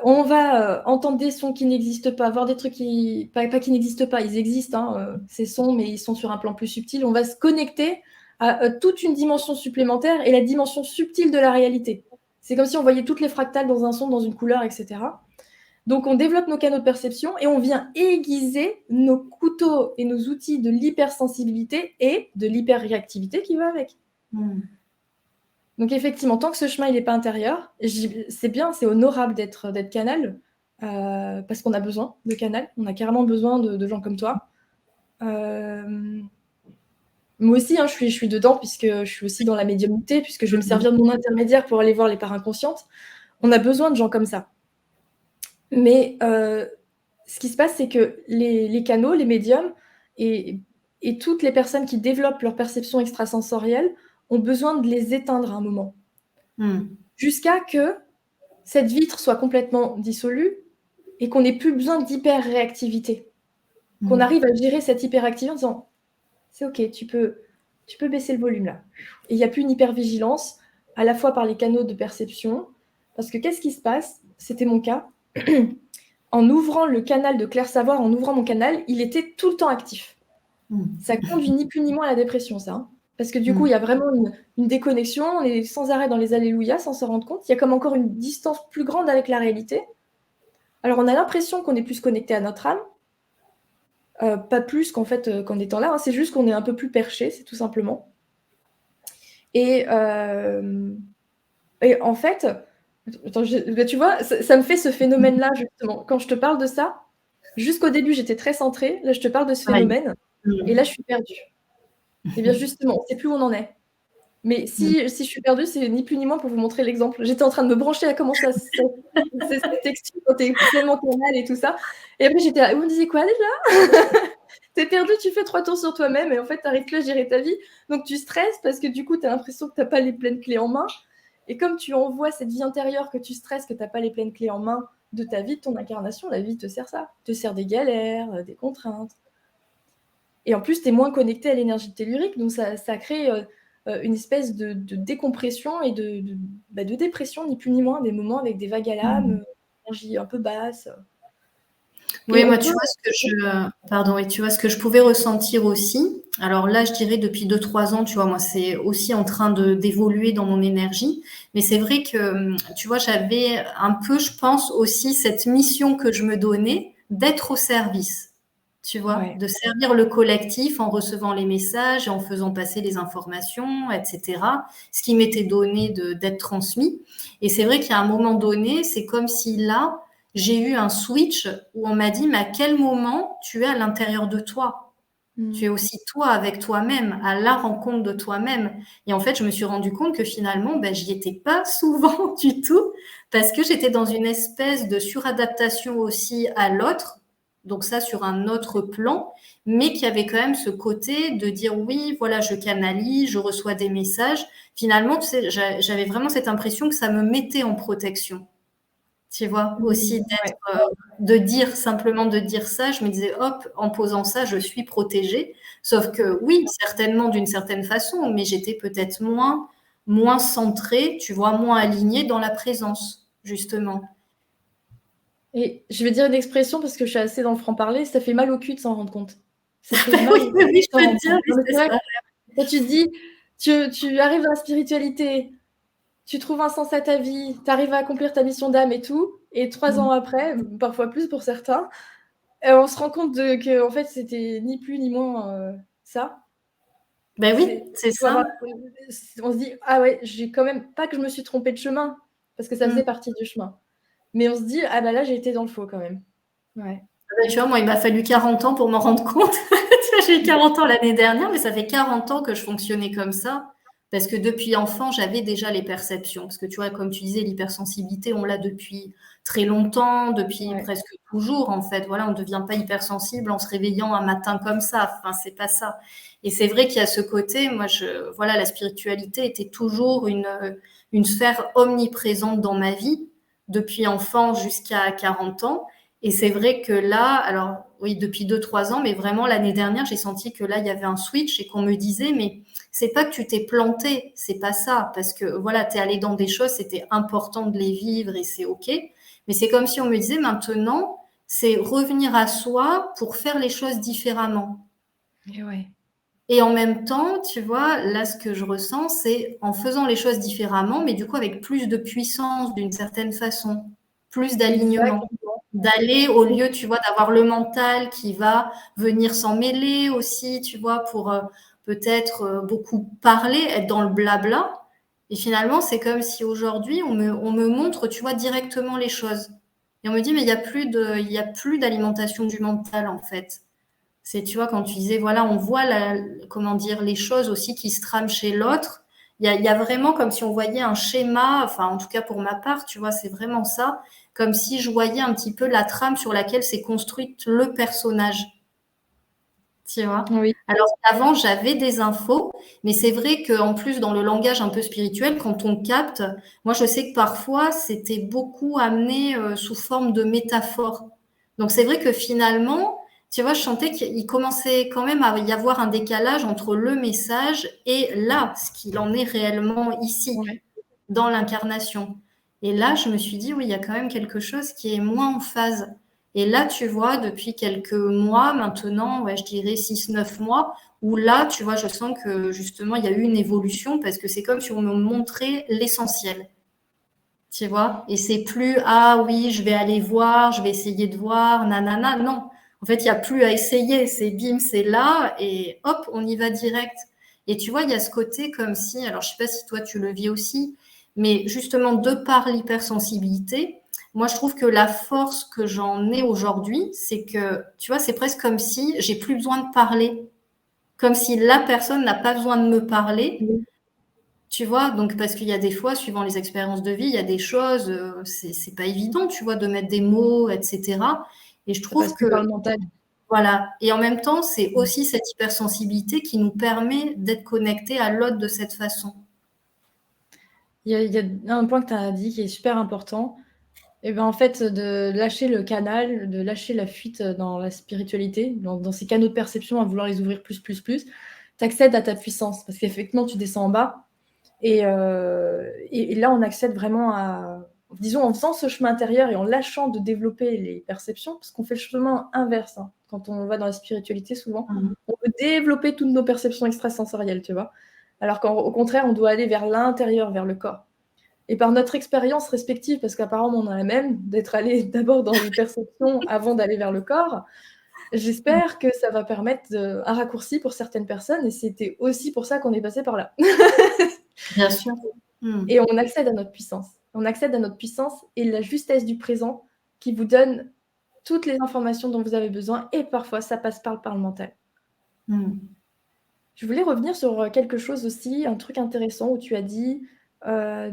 On va entendre des sons qui n'existent pas, voir des trucs qui... Pas qui n'existent pas, ils existent, ces sons, mais ils sont sur un plan plus subtil. On va se connecter à toute une dimension supplémentaire et la dimension subtile de la réalité. C'est comme si on voyait toutes les fractales dans un son, dans une couleur, etc. Donc on développe nos canaux de perception et on vient aiguiser nos couteaux et nos outils de l'hypersensibilité et de l'hyperréactivité qui va avec. Donc effectivement, tant que ce chemin n'est pas intérieur, c'est bien, c'est honorable d'être canal, parce qu'on a besoin de canal, on a carrément besoin de gens comme toi. Moi aussi, je suis dedans, puisque je suis aussi dans la médiumnité, puisque je vais me servir de mon intermédiaire pour aller voir les parts inconscientes. On a besoin de gens comme ça. Mais ce qui se passe, c'est que les canaux, les médiums et toutes les personnes qui développent leur perception extrasensorielle ont besoin de les éteindre à un moment. Jusqu'à que cette vitre soit complètement dissolue et qu'on n'ait plus besoin d'hyper-réactivité. Qu'on arrive à gérer cette hyperactivité en disant c'est OK, tu peux baisser le volume là. Et il n'y a plus une hypervigilance, à la fois par les canaux de perception, parce que qu'est-ce qui se passe? C'était mon cas. En ouvrant le canal de Claire Savoir, en ouvrant mon canal, il était tout le temps actif. Ça conduit ni plus ni moins à la dépression, ça. Parce que du coup, il y a vraiment une déconnexion, on est sans arrêt dans les alléluia sans s'en rendre compte. Il y a comme encore une distance plus grande avec la réalité. Alors, on a l'impression qu'on est plus connecté à notre âme, pas plus qu'en fait qu'en étant là, c'est juste qu'on est un peu plus perché, c'est tout simplement. Et en fait, attends, tu vois, ça me fait ce phénomène-là, justement. Quand je te parle de ça, jusqu'au début, j'étais très centrée. Là, je te parle de ce phénomène. Et là, je suis perdue. Et bien, justement, on ne sait plus où on en est. Mais si je suis perdue, c'est ni plus ni moins pour vous montrer l'exemple. J'étais en train de me brancher à comment ça c'est cette texture quand t'es pleinement canal et tout ça. Et après, j'étais là, vous me disiez quoi déjà? T'es perdu, tu fais 3 tours sur toi-même et en fait, t'arrives plus à gérer ta vie. Donc, tu stresses parce que du coup, t'as l'impression que t'as pas les pleines clés en main. Et comme tu envoies cette vie intérieure que tu stresses, que t'as pas les pleines clés en main de ta vie, de ton incarnation, la vie te sert ça. Te sert des galères, des contraintes. Et en plus, t'es moins connecté à l'énergie tellurique, donc ça crée une espèce de décompression et de dépression, ni plus ni moins, des moments avec des vagues à l'âme, énergie un peu basse. Oui, moi, pardon, et tu vois ce que je pouvais ressentir aussi. Alors là, je dirais depuis 2, 3 ans, tu vois, moi, c'est aussi en train d'évoluer dans mon énergie. Mais c'est vrai que, tu vois, j'avais un peu, je pense, aussi cette mission que je me donnais d'être au service. Tu vois, Ouais. de servir le collectif en recevant les messages et en faisant passer les informations, etc. Ce qui m'était donné d'être transmis. Et c'est vrai qu'à un moment donné, c'est comme si là, j'ai eu un switch où on m'a dit, mais à quel moment tu es à l'intérieur de toi? Tu es aussi toi avec toi-même, à la rencontre de toi-même. Et en fait, je me suis rendu compte que finalement, ben, j'y étais pas souvent du tout parce que j'étais dans une espèce de suradaptation aussi à l'autre. Donc ça, sur un autre plan, mais qui avait quand même ce côté de dire oui, voilà, je canalise, je reçois des messages. Finalement, tu sais, j'avais vraiment cette impression que ça me mettait en protection. Tu vois, aussi Ouais. de dire simplement de dire ça, je me disais hop, en posant ça, je suis protégée. Sauf que oui, certainement d'une certaine façon, mais j'étais peut-être moins centrée, tu vois, moins alignée dans la présence, justement. Et je vais dire une expression parce que je suis assez dans le franc-parler, ça fait mal au cul de s'en rendre compte. Ça fait Ben mal oui, au oui, cul oui, de je s'en peux rendre te dire, compte. oui, Non, mais c'est c'est vrai, ça. quand tu te dis, tu arrives dans la spiritualité, tu trouves un sens à ta vie, tu arrives à accomplir ta mission d'âme et tout, et 3 ans après, parfois plus pour certains, on se rend compte que en fait, c'était ni plus ni moins ça. Ben oui, c'est Faut avoir, ça. on se dit, ah ouais, j'ai quand même pas que je me suis trompée de chemin, parce que ça faisait Mm, partie du chemin. mais on se dit: «Ah bah là, j'ai été dans le faux quand même». Ouais. Ah bah, tu vois, moi, il m'a fallu 40 ans pour m'en rendre compte. Tu vois, j'ai eu 40 ans l'année dernière, mais ça fait 40 ans que je fonctionnais comme ça. Parce que depuis enfant, j'avais déjà les perceptions. Parce que tu vois, comme tu disais, l'hypersensibilité, on l'a depuis très longtemps, depuis Ouais. presque toujours, en fait. Voilà, on ne devient pas hypersensible en se réveillant un matin comme ça. Enfin, c'est pas ça. Et c'est vrai qu'il y a ce côté, moi, voilà, la spiritualité était toujours une sphère omniprésente dans ma vie, depuis enfant jusqu'à 40 ans. Et c'est vrai que là, alors oui, depuis 2, 3 ans, mais vraiment l'année dernière, j'ai senti que là, il y avait un switch et qu'on me disait, mais c'est pas que tu t'es planté, c'est pas ça, parce que voilà, t'es allé dans des choses, c'était important de les vivre et c'est ok. Mais c'est comme si on me disait maintenant, c'est revenir à soi pour faire les choses différemment. Et ouais. Et en même temps, tu vois, là, ce que je ressens, c'est en faisant les choses différemment, mais du coup avec plus de puissance d'une certaine façon, plus d'alignement. Exactement. D'aller au lieu, tu vois, d'avoir le mental qui va venir s'en mêler aussi, tu vois, pour peut-être beaucoup parler, être dans le blabla. Et finalement, c'est comme si aujourd'hui, on me montre, tu vois, directement les choses. Et on me dit, mais il y a plus d'alimentation du mental, en fait. C'est, tu vois, quand tu disais, voilà, on voit comment dire, les choses aussi qui se trament chez l'autre. Il y a vraiment comme si on voyait un schéma, enfin, en tout cas pour ma part, tu vois, c'est vraiment ça, comme si je voyais un petit peu la trame sur laquelle s'est construite le personnage, tu vois. Oui. Alors qu'avant, j'avais des infos, mais c'est vrai qu'en plus, dans le langage un peu spirituel, quand on capte, moi, je sais que parfois, c'était beaucoup amené sous forme de métaphores. Donc, c'est vrai que finalement, tu vois, je sentais qu'il commençait quand même à y avoir un décalage entre le message et là, ce qu'il en est réellement ici, Ouais. dans l'incarnation. Et là, je me suis dit, oui, il y a quand même quelque chose qui est moins en phase. Et là, tu vois, depuis quelques mois maintenant, ouais, je dirais 6, 9 mois, où là, tu vois, je sens que justement, il y a eu une évolution parce que c'est comme si on me montrait l'essentiel, tu vois. Et c'est plus, ah oui, je vais aller voir, je vais essayer de voir, nanana. Non, en fait, il n'y a plus à essayer. C'est bim, c'est là, et hop, on y va direct. Et tu vois, il y a ce côté comme si, alors je sais pas si toi tu le vis aussi, mais justement, de par l'hypersensibilité, moi je trouve que la force que j'en ai aujourd'hui, c'est que, tu vois, c'est presque comme si j'ai plus besoin de parler. Comme si la personne n'a pas besoin de me parler, Oui. tu vois, donc parce qu'il y a des fois, suivant les expériences de vie, il y a des choses, c'est pas évident, tu vois, de mettre des mots, etc. Et je Ça trouve passe que, plus par le mental. voilà. Et en même temps, c'est aussi cette hypersensibilité qui nous permet d'être connectés à l'autre de cette façon. Il y a un point que tu as dit qui est super important. Et ben, en fait, de lâcher le canal, de lâcher la fuite dans la spiritualité, dans ces canaux de perception, à vouloir les ouvrir plus, tu accèdes à ta puissance. Parce qu'effectivement, tu descends en bas. Et là, on accède vraiment à, disons, en faisant ce chemin intérieur et en lâchant de développer les perceptions, parce qu'on fait le chemin inverse, hein. Quand on va dans la spiritualité, souvent, Mhm. on veut développer toutes nos perceptions extrasensorielles, tu vois. Alors qu'au contraire, on doit aller vers l'intérieur, vers le corps. Et par notre expérience respective, parce qu'apparemment on a la même, d'être allé d'abord dans les perceptions avant d'aller vers le corps, j'espère que ça va permettre un raccourci pour certaines personnes, et c'était aussi pour ça qu'on est passé par là. Bien sûr. Mhm. Et on accède à notre puissance. On accède à notre puissance et la justesse du présent qui vous donne toutes les informations dont vous avez besoin, et parfois ça passe par le mental. Mhm. Je voulais revenir sur quelque chose aussi, un truc intéressant où tu as dit euh,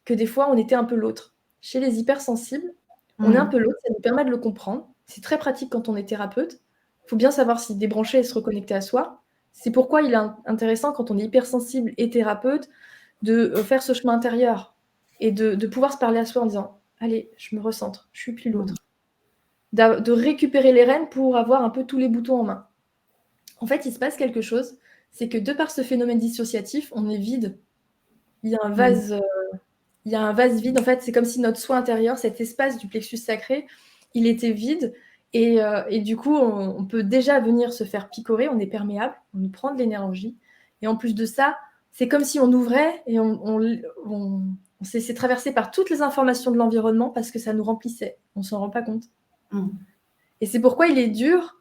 que des fois on était un peu l'autre. Chez les hypersensibles, on est un peu Mhm. l'autre, ça nous permet de le comprendre. C'est très pratique quand on est thérapeute. Il faut bien savoir s'y débrancher et se reconnecter à soi. C'est pourquoi il est intéressant quand on est hypersensible et thérapeute de faire ce chemin intérieur et de pouvoir se parler à soi en disant allez, je me recentre, je suis plus Mhm. l'autre. De récupérer les rênes pour avoir un peu tous les boutons en main. En fait, il se passe quelque chose, c'est que de par ce phénomène dissociatif, on est vide. Il y a un Mhm. vase, il y a un vase vide. En fait, c'est comme si notre soi intérieur, cet espace du plexus sacré, il était vide. Et du coup, on peut déjà venir se faire picorer, on est perméable, on nous prend de l'énergie. Et en plus de ça, c'est comme si on ouvrait et on s'est traversé par toutes les informations de l'environnement parce que ça nous remplissait. On ne s'en rend pas compte. Mhm. Et c'est pourquoi il est dur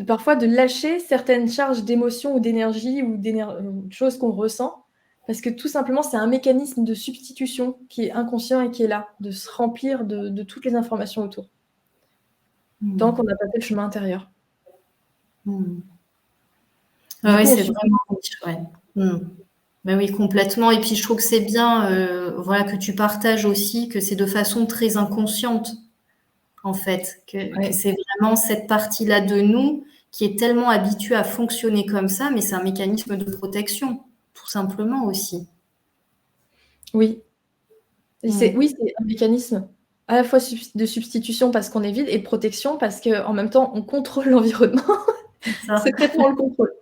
parfois de lâcher certaines charges d'émotions ou d'énergie ou de choses qu'on ressent, parce que tout simplement, c'est un mécanisme de substitution qui est inconscient et qui est là, de se remplir de toutes les informations autour, tant qu'on n'a pas fait le chemin intérieur. Oui, c'est vraiment ouais. Ben oui, complètement. Et puis je trouve que c'est bien, voilà, que tu partages aussi que c'est de façon très inconsciente, en fait, que c'est vraiment cette partie-là de nous qui est tellement habituée à fonctionner comme ça, mais c'est un mécanisme de protection, tout simplement aussi. Oui. C'est un mécanisme à la fois de substitution parce qu'on est vide et de protection parce qu'en même temps, on contrôle l'environnement. Secrètement, on le contrôle.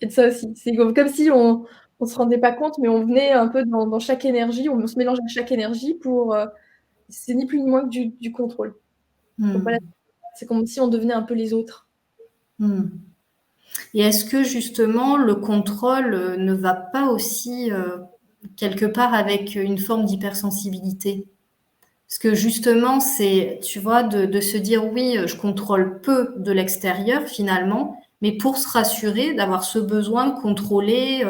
Il y a de ça aussi. C'est comme si on se rendait pas compte, mais on venait un peu dans chaque énergie, on se mélange à chaque énergie pour, c'est ni plus ni moins que du contrôle. Faut pas c'est comme si on devenait un peu les autres. Et est-ce que justement le contrôle ne va pas aussi quelque part avec une forme d'hypersensibilité? Parce que justement, c'est, tu vois, de se dire oui, je contrôle peu de l'extérieur finalement, mais pour se rassurer, d'avoir ce besoin de contrôler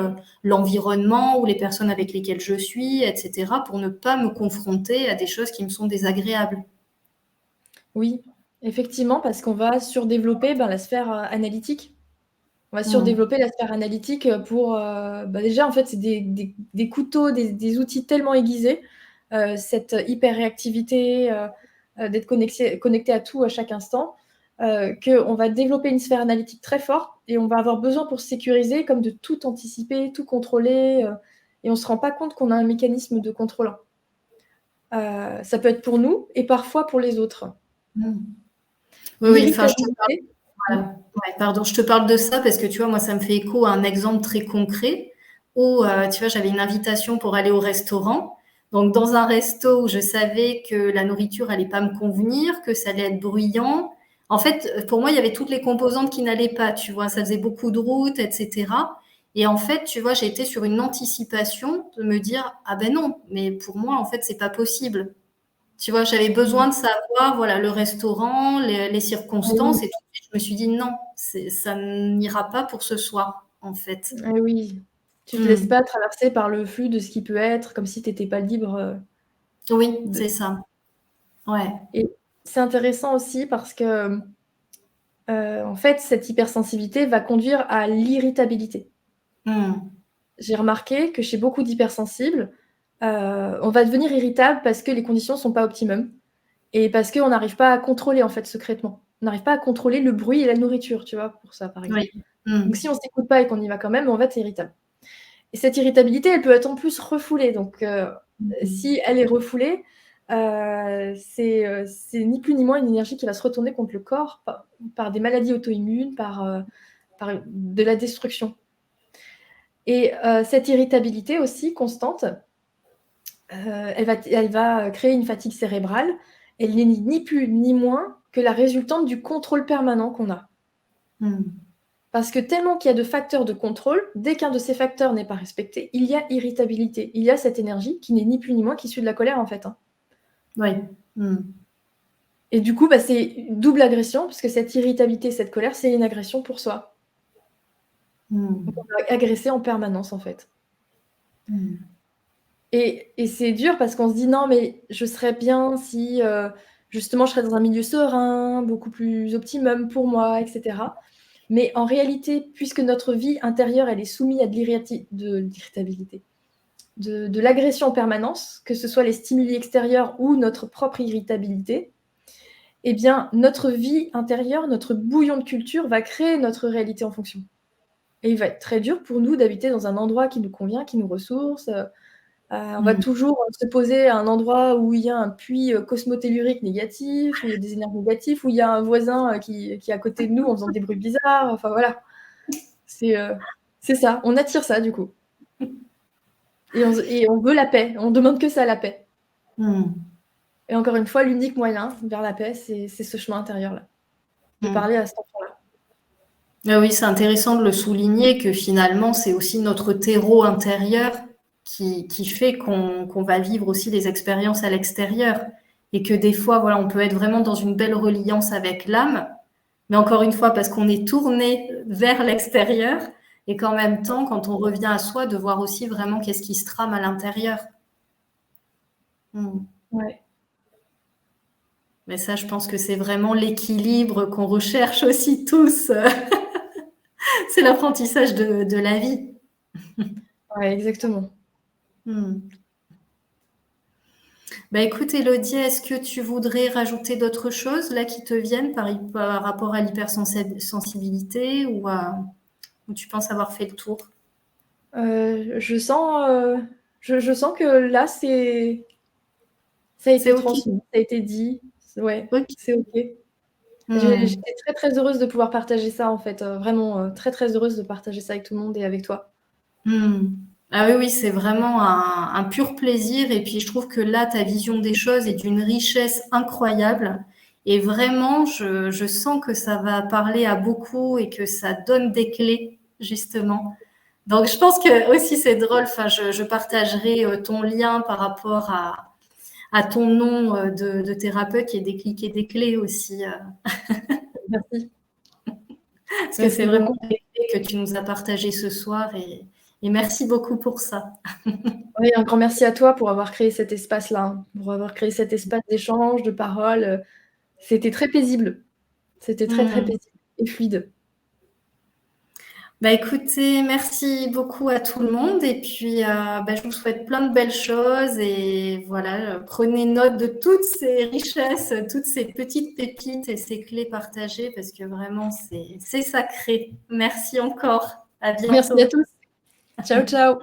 l'environnement ou les personnes avec lesquelles je suis, etc., pour ne pas me confronter à des choses qui me sont désagréables. Oui, effectivement, parce qu'on va surdévelopper la sphère analytique. On va surdévelopper la sphère analytique pour déjà en fait c'est des couteaux, des outils tellement aiguisés, cette hyper-réactivité, d'être connecté à tout à chaque instant, qu'on va développer une sphère analytique très forte et on va avoir besoin pour se sécuriser comme de tout anticiper, tout contrôler, et on ne se rend pas compte qu'on a un mécanisme de contrôle. Ça peut être pour nous et parfois pour les autres. Oui, enfin, je te parle de ça parce que tu vois, moi, ça me fait écho à un exemple très concret où, tu vois, j'avais une invitation pour aller au restaurant. Donc, dans un resto où je savais que la nourriture allait pas me convenir, que ça allait être bruyant. En fait, pour moi, il y avait toutes les composantes qui n'allaient pas, tu vois, ça faisait beaucoup de route, etc. Et en fait, tu vois, j'ai été sur une anticipation de me dire, ah ben non, mais pour moi, en fait, c'est pas possible. Tu vois, j'avais besoin de savoir, voilà, le restaurant, les circonstances, et tout de suite, je me suis dit non, ça n'ira pas pour ce soir, en fait. Oui, tu te laisses pas traverser par le flux de ce qui peut être, comme si tu étais pas libre. Oui, c'est ça. Ouais. Et c'est intéressant aussi parce que, en fait, cette hypersensibilité va conduire à l'irritabilité. J'ai remarqué que chez beaucoup d'hypersensibles, on va devenir irritable parce que les conditions sont pas optimum et parce qu'on n'arrive pas à contrôler, en fait, secrètement. On n'arrive pas à contrôler le bruit et la nourriture, tu vois? Pour ça, par exemple. Oui. Donc si on s'écoute pas et qu'on y va quand même, on va être irritable. Et cette irritabilité, elle peut être en plus refoulée. Donc, si elle est refoulée, c'est ni plus ni moins une énergie qui va se retourner contre le corps par des maladies auto-immunes, par de la destruction. Et cette irritabilité aussi constante, elle va créer une fatigue cérébrale. Elle n'est ni plus ni moins que la résultante du contrôle permanent qu'on a. Parce que tellement qu'il y a de facteurs de contrôle, dès qu'un de ces facteurs n'est pas respecté, il y a irritabilité. Il y a cette énergie qui n'est ni plus ni moins qu'issue de la colère, en fait. Oui. Et du coup, c'est une double agression, parce que cette irritabilité, cette colère, c'est une agression pour soi. Donc on va agresser en permanence, en fait. Et c'est dur parce qu'on se dit, non, mais je serais bien si, justement, je serais dans un milieu serein, beaucoup plus optimum pour moi, etc. Mais en réalité, puisque notre vie intérieure, elle est soumise à de l'irritabilité, de l'agression en permanence, que ce soit les stimuli extérieurs ou notre propre irritabilité, eh bien, notre vie intérieure, notre bouillon de culture va créer notre réalité en fonction. Et il va être très dur pour nous d'habiter dans un endroit qui nous convient, qui nous ressource. On va toujours se poser à un endroit où il y a un puits cosmotellurique négatif, où il y a des énergies négatives, où il y a un voisin qui est à côté de nous en faisant des bruits bizarres. Enfin voilà, c'est ça. On attire ça du coup. Et on veut la paix. On demande que ça, la paix. Et encore une fois, l'unique moyen vers la paix, c'est ce chemin intérieur-là. De parler à cet enfant-là. Oui, c'est intéressant de le souligner que finalement, c'est aussi notre terreau intérieur qui fait qu'on va vivre aussi des expériences à l'extérieur. Et que des fois, voilà, on peut être vraiment dans une belle reliance avec l'âme, mais encore une fois, parce qu'on est tourné vers l'extérieur, et qu'en même temps, quand on revient à soi, de voir aussi vraiment qu'est-ce qui se trame à l'intérieur. Ouais. Mais ça, je pense que c'est vraiment l'équilibre qu'on recherche aussi tous. C'est l'apprentissage de la vie. Ouais, exactement. Bah, écoute, Élodie, est-ce que tu voudrais rajouter d'autres choses là qui te viennent par rapport à l'hypersensibilité ou tu penses avoir fait le tour? Je sens que là, ça a C'est été OK? transmis, ça a été dit. Ouais, OK. c'est OK. J'étais très, très heureuse de pouvoir partager ça, en fait, vraiment, très, très heureuse de partager ça avec tout le monde et avec toi. Ah oui, oui, c'est vraiment un pur plaisir. Et puis, je trouve que là, ta vision des choses est d'une richesse incroyable. Et vraiment, je sens que ça va parler à beaucoup et que ça donne des clés, justement. Donc, je pense que aussi, c'est drôle. Enfin, je partagerai ton lien par rapport à ton nom de thérapeute qui est Décliquer des clés aussi. Merci. Parce que c'est Merci vraiment beaucoup. des clés que tu nous as partagées ce soir. Et merci beaucoup pour ça. Oui, un grand merci à toi pour avoir créé cet espace-là, hein, pour avoir créé cet espace d'échange, de parole. C'était très paisible. C'était très, très paisible et fluide. Bah écoutez, merci beaucoup à tout le monde et puis je vous souhaite plein de belles choses et voilà, prenez note de toutes ces richesses, toutes ces petites pépites et ces clés partagées parce que vraiment c'est sacré. Merci encore. À Merci bientôt. à tous. Ciao, ciao.